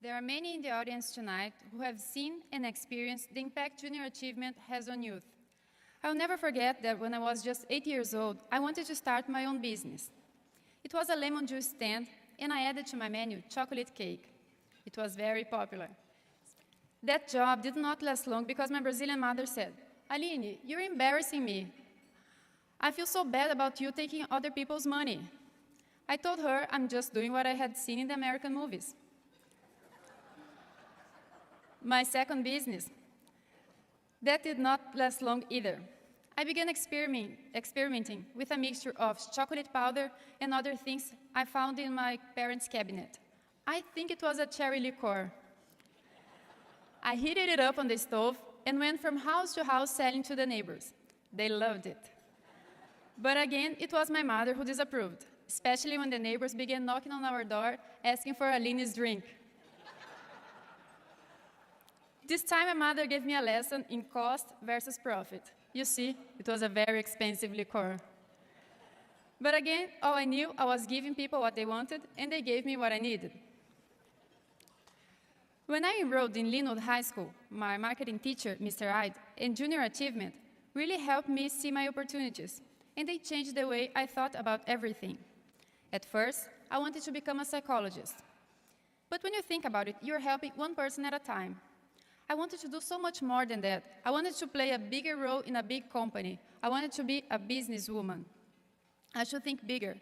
There are many in the audience tonight who have seen and experienced the impact junior achievement has on youth. I'll never forget that when I was just 8 years old, I wanted to start my own business. It was a lemon juice stand, and I added to my menu chocolate cake. It was very popular. That job did not last long because my Brazilian mother said, "Aline, you're embarrassing me. I feel so bad about you taking other people's money." I told her I'm just doing what I had seen in the American movies. My second business, that did not last long either. I began experimenting with a mixture of chocolate powder and other things I found in my parents' cabinet. I think it was a cherry liqueur. I heated it up on the stove and went from house to house selling to the neighbors. They loved it. But again, it was my mother who disapproved, especially when the neighbors began knocking on our door asking for Aline's drink. This time, my mother gave me a lesson in cost versus profit. You see, it was a very expensive liqueur. But again, all I knew, I was giving people what they wanted, and they gave me what I needed. When I enrolled in Linwood High School, my marketing teacher, Mr. Hyde, and junior achievement really helped me see my opportunities, and they changed the way I thought about everything. At first, I wanted to become a psychologist. But when you think about it, you're helping one person at a time. I wanted to do so much more than that. I wanted to play a bigger role in a big company. I wanted to be a businesswoman. I should think bigger.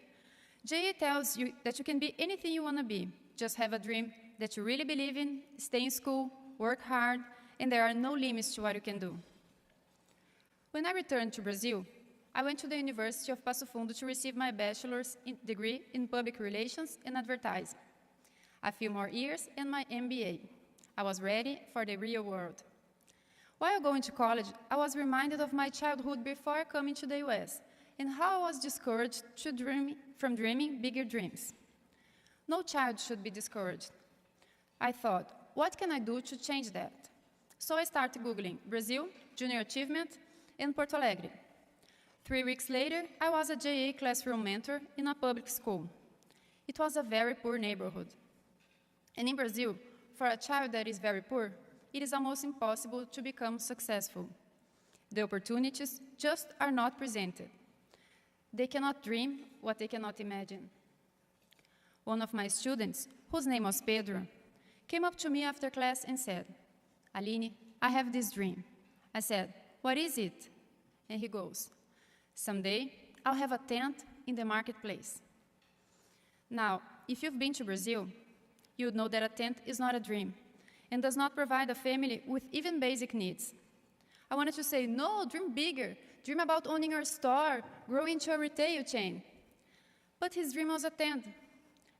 JA tells you that you can be anything you want to be. Just have a dream that you really believe in, stay in school, work hard, and there are no limits to what you can do. When I returned to Brazil, I went to the University of Passo Fundo to receive my bachelor's degree in public relations and advertising. A few more years and my MBA. I was ready for the real world. While going to college, I was reminded of my childhood before coming to the US and how I was discouraged from dreaming bigger dreams. No child should be discouraged. I thought, what can I do to change that? So I started Googling Brazil, junior achievement, and Porto Alegre. 3 weeks later, I was a JA classroom mentor in a public school. It was a very poor neighborhood. And in Brazil, for a child that is very poor, it is almost impossible to become successful. The opportunities just are not presented. They cannot dream what they cannot imagine. One of my students, whose name was Pedro, came up to me after class and said, "Aline, I have this dream." I said, "What is it?" And he goes, "Someday, I'll have a tent in the marketplace." Now, if you've been to Brazil, you would know that a tent is not a dream and does not provide a family with even basic needs. I wanted to say, no, dream bigger. Dream about owning your store, grow into a retail chain. But his dream was a tent,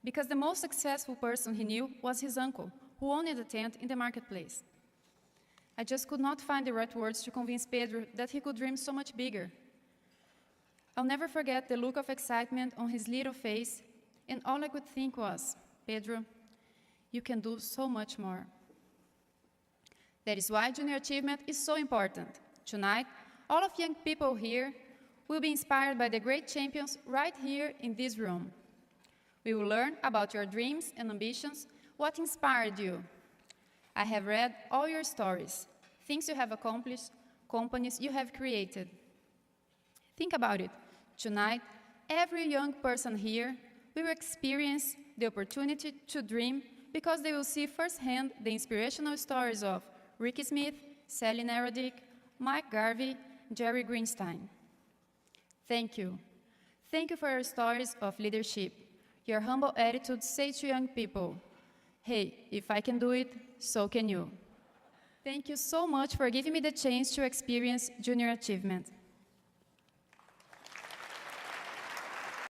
because the most successful person he knew was his uncle, who owned a tent in the marketplace. I just could not find the right words to convince Pedro that he could dream so much bigger. I'll never forget the look of excitement on his little face, and all I could think was, "Pedro, you can do so much more." That is why junior achievement is so important. Tonight, all of young people here will be inspired by the great champions right here in this room. We will learn about your dreams and ambitions, what inspired you. I have read all your stories, things you have accomplished, companies you have created. Think about it. Tonight, every young person here will experience the opportunity to dream because they will see firsthand the inspirational stories of Ricky Smith, Sally Narodick, Mike Garvey, Jerry Grinstein. Thank you. Thank you for your stories of leadership. Your humble attitude says to young people, "Hey, if I can do it, so can you." Thank you so much for giving me the chance to experience junior achievement.